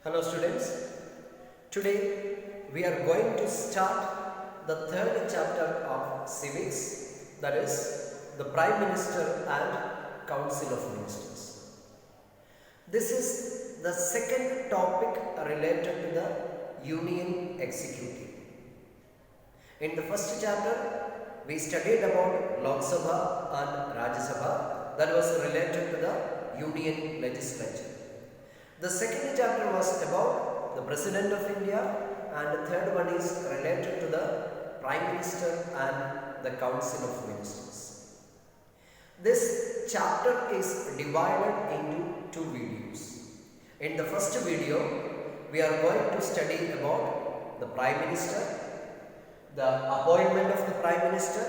Hello students, today we are going to start the third chapter of Civics, that is the Prime Minister and Council of Ministers. This is the second topic related to the Union Executive. In the first chapter, we studied about Lok Sabha and Rajya Sabha, that was related to the Union Legislature. The second chapter was about the President of India, and the third one is related to the Prime Minister and the Council of Ministers. This chapter is divided into two videos. In the first video, we are going to study about the Prime Minister, the appointment of the Prime Minister,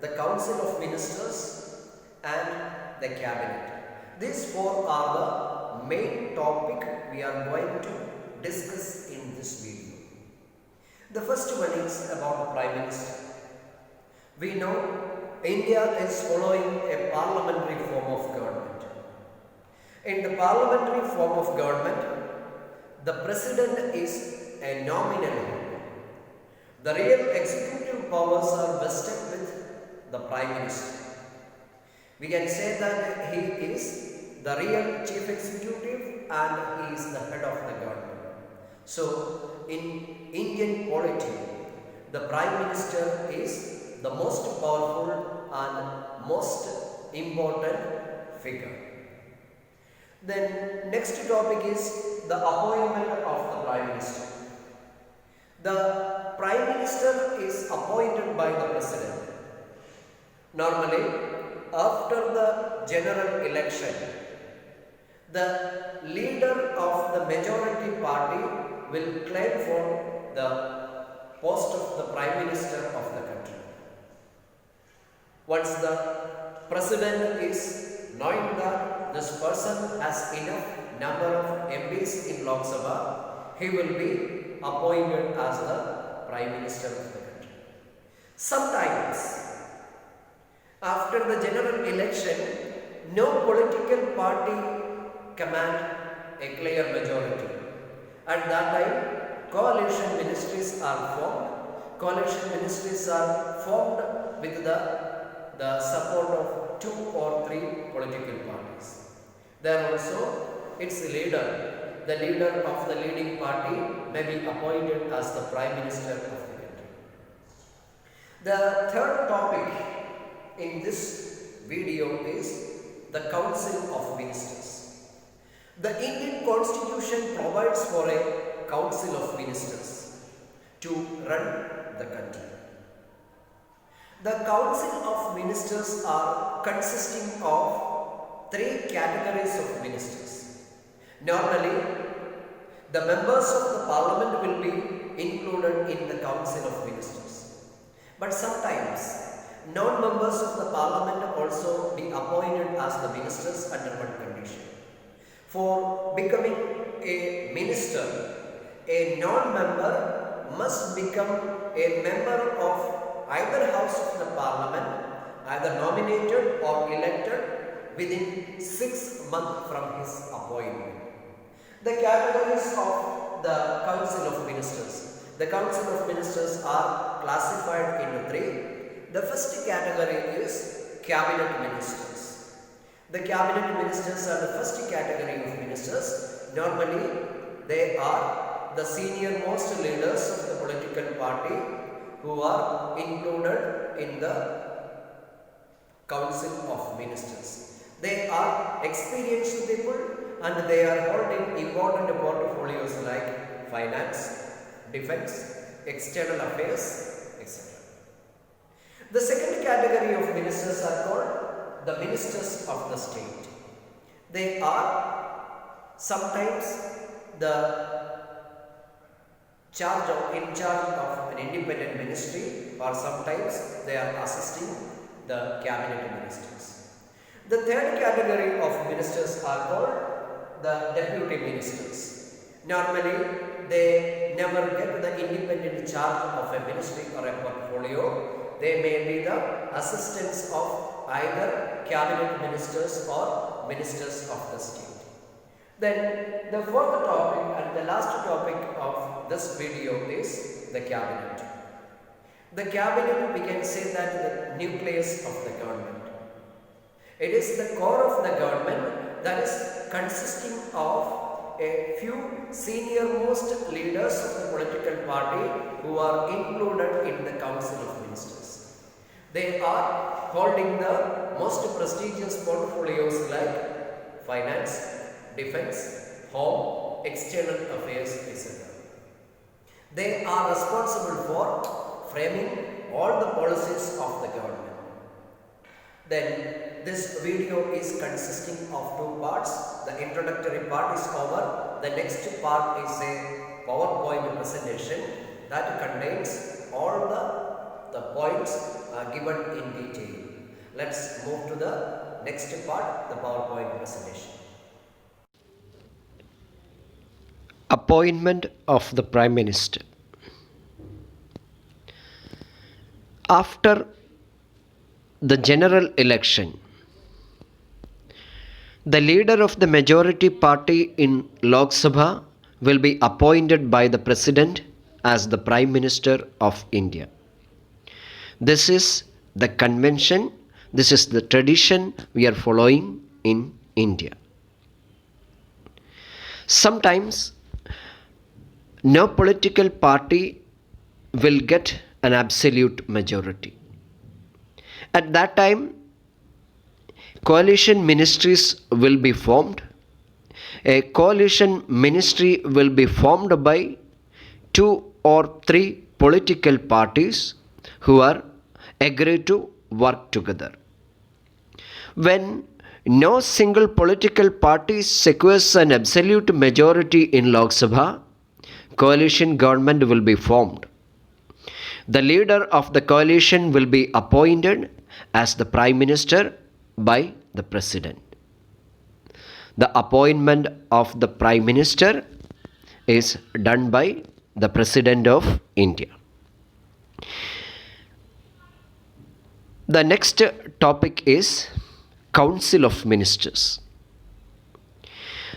the Council of Ministers and the Cabinet. These four are the main topic we are going to discuss in this video. The first one is about the Prime Minister. We know India is following a parliamentary form of government. In the parliamentary form of government, the President is a nominal ruler. The real executive powers are vested with the Prime Minister. We can say that he is the real chief executive and he is the head of the government. So, in Indian polity, the Prime Minister is the most powerful and most important figure. Then, next topic is the appointment of the Prime Minister. The Prime Minister is appointed by the President. Normally, after the general election, the leader of the majority party will claim for the post of the Prime Minister of the country. Once the President is knowing that this person has enough number of MPs in Lok Sabha, he will be appointed as the Prime Minister of the country. Sometimes, after the general election, no political party command a clear majority. At that time, coalition ministries are formed. Coalition ministries are formed with the support of 2 or 3 political parties. There also, its leader, the leader of the leading party may be appointed as the Prime Minister of the country. The third topic in this video is the Council of Ministers. The Indian Constitution provides for a Council of Ministers to run the country. The Council of Ministers are consisting of 3 categories of ministers. Normally, the members of the Parliament will be included in the Council of Ministers. But sometimes, non-members of the Parliament also be appointed as the ministers under one condition. For becoming a minister, a non-member must become a member of either house of the Parliament, either nominated or elected within 6 months from his appointment. The categories of the Council of Ministers. The Council of Ministers are classified into 3. The first category is Cabinet Ministers. The Cabinet Ministers are the first category of ministers. Normally, they are the senior most leaders of the political party who are included in the Council of Ministers. They are experienced people and they are holding important portfolios like finance, defense, external affairs, etc. The second category of ministers are called the ministers of the state. They are sometimes in charge of an independent ministry, or sometimes they are assisting the cabinet ministers. The third category of ministers are called the deputy ministers. Normally, they never get the independent charge of a ministry or a portfolio. They may be the assistants of either cabinet ministers or ministers of the state. Then the fourth topic and the last topic of this video is the cabinet. The cabinet, we can say that the nucleus of the government. It is the core of the government that is consisting of a few senior most leaders of the political party who are included in the Council of Ministers. They are holding the most prestigious portfolios like finance, defense, home, external affairs, etc. They are responsible for framing all the policies of the government. Then this video is consisting of two parts. The introductory part is over. The next part is a PowerPoint presentation that contains all the points given in detail. Let's move to the next part, the PowerPoint presentation. Appointment of the Prime Minister. After the general election, the leader of the majority party in Lok Sabha will be appointed by the President as the Prime Minister of India. This is the convention, this is the tradition we are following in India. Sometimes no political party will get an absolute majority. At that time, coalition ministries will be formed. A coalition ministry will be formed by 2 or 3 political parties who are agreed to work together. When no single political party secures an absolute majority in Lok Sabha, coalition government will be formed. The leader of the coalition will be appointed as the Prime Minister by the President. The appointment of the Prime Minister is done by the President of India. The next topic is Council of Ministers.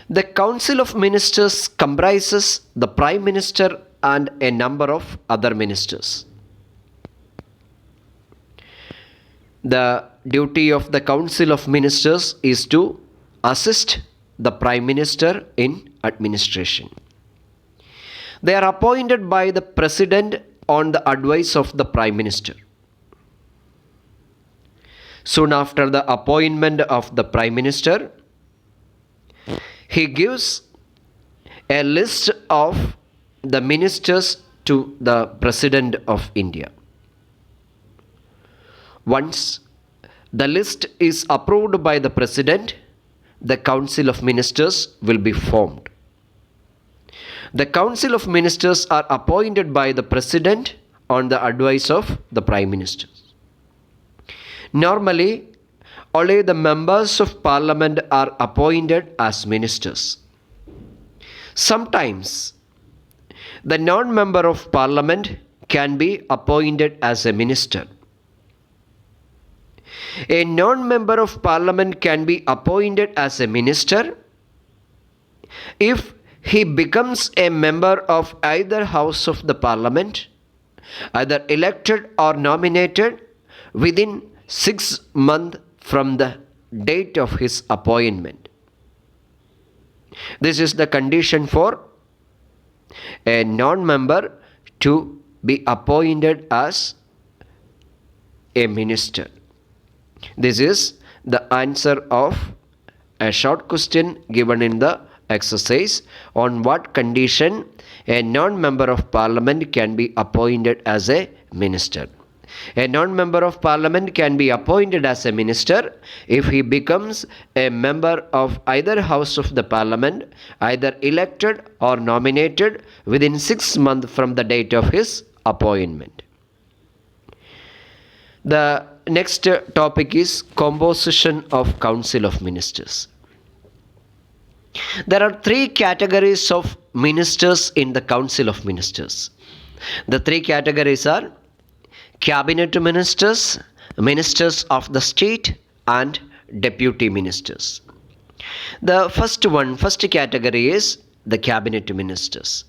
The Council of Ministers comprises the Prime Minister and a number of other ministers. The duty of the Council of Ministers is to assist the Prime Minister in administration. They are appointed by the President on the advice of the Prime Minister. Soon after the appointment of the Prime Minister, he gives a list of the ministers to the President of India. Once the list is approved by the President, the Council of Ministers will be formed. The Council of Ministers are appointed by the President on the advice of the Prime Minister. Normally, only the members of Parliament are appointed as ministers. Sometimes, the non-member of Parliament can be appointed as a minister. A non-member of Parliament can be appointed as a minister if he becomes a member of either house of the Parliament, either elected or nominated within 6 months from the date of his appointment. This is the condition for a non-member to be appointed as a minister. This is the answer of a short question given in the exercise on what condition a non-member of Parliament can be appointed as a minister. A non-member of Parliament can be appointed as a minister if he becomes a member of either house of the Parliament, either elected or nominated within 6 months from the date of his appointment. The next topic is composition of Council of Ministers. There are 3 categories of ministers in the Council of Ministers. The 3 categories are cabinet ministers, ministers of the state, and deputy ministers. The first category is the cabinet ministers.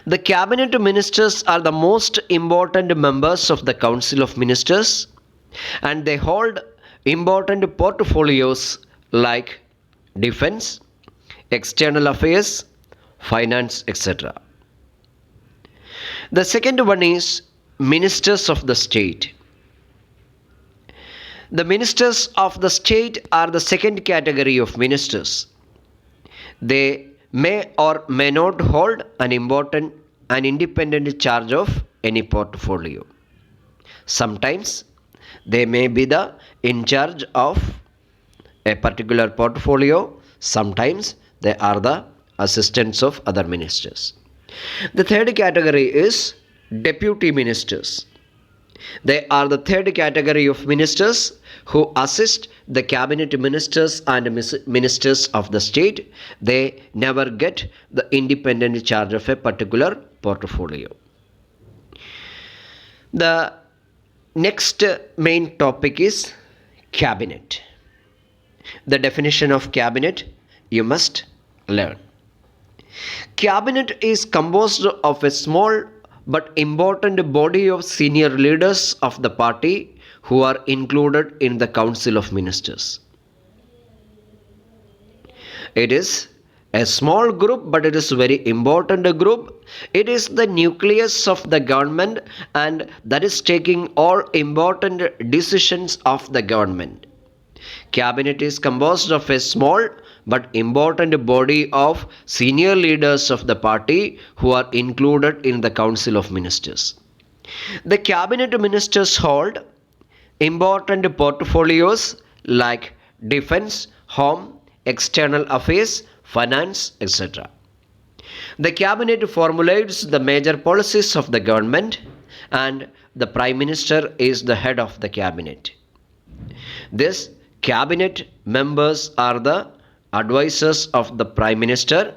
The cabinet ministers are the most important members of the council of ministers, and they hold important portfolios like defense, external affairs, finance, etc. The second one is ministers of the state. The ministers of the state are the second category of ministers. They may or may not hold an independent charge of any portfolio. Sometimes they may be in charge of a particular portfolio. Sometimes they are the assistants of other ministers. The third category is deputy ministers. They are the third category of ministers who assist the cabinet ministers and ministers of the state. They never get the independent charge of a particular portfolio. The next main topic is cabinet. The definition of cabinet you must learn. Cabinet is composed of a small but important body of senior leaders of the party who are included in the council of ministers. It is a small group, but it is a very important group. It is the nucleus of the government, and that is taking all important decisions of the government. Cabinet is composed of a small but important body of senior leaders of the party who are included in the council of ministers. The cabinet ministers hold important portfolios like defense, home, external affairs, finance, etc. The cabinet formulates the major policies of the government, and the prime minister is the head of the cabinet. This cabinet members are the advisors of the prime minister.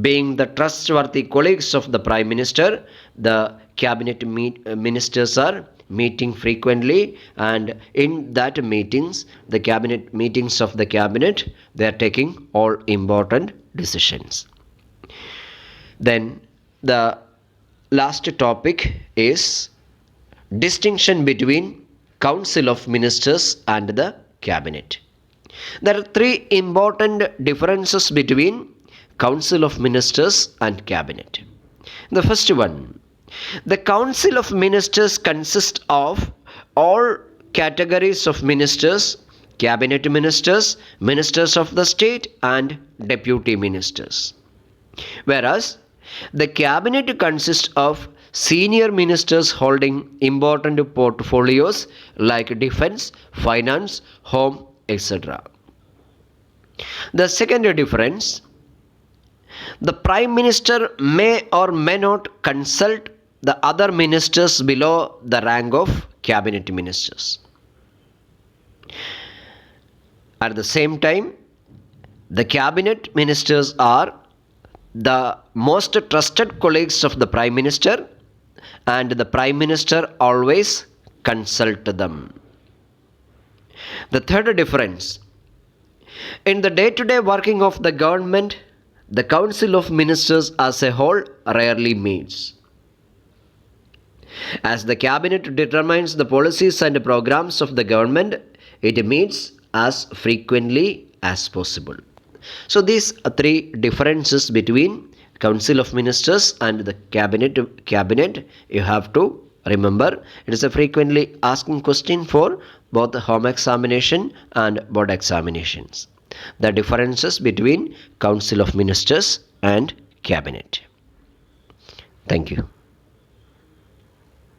Being the trustworthy colleagues of the prime minister, the cabinet ministers are meeting frequently, and in that meetings, the cabinet meetings of the cabinet, they are taking all important decisions. Then the last topic is distinction between council of ministers and the cabinet. There are three important differences between council of ministers and cabinet. The first one, the council of ministers consists of all categories of ministers: cabinet ministers, ministers of the state, and deputy ministers. Whereas the cabinet consists of senior ministers holding important portfolios like defense, finance, home, etc. The second difference, the prime minister may or may not consult the other ministers below the rank of cabinet ministers. At the same time, the cabinet ministers are the most trusted colleagues of the prime minister, and the prime minister always consult them. The third difference, in the day-to-day working of the government, the council of ministers as a whole rarely meets. As the cabinet determines the policies and programs of the government, it meets as frequently as possible. So these are three differences between council of ministers and the cabinet you have to remember. It is a frequently asking question for both the home examination and board examinations. The differences between council of ministers and cabinet. Thank you.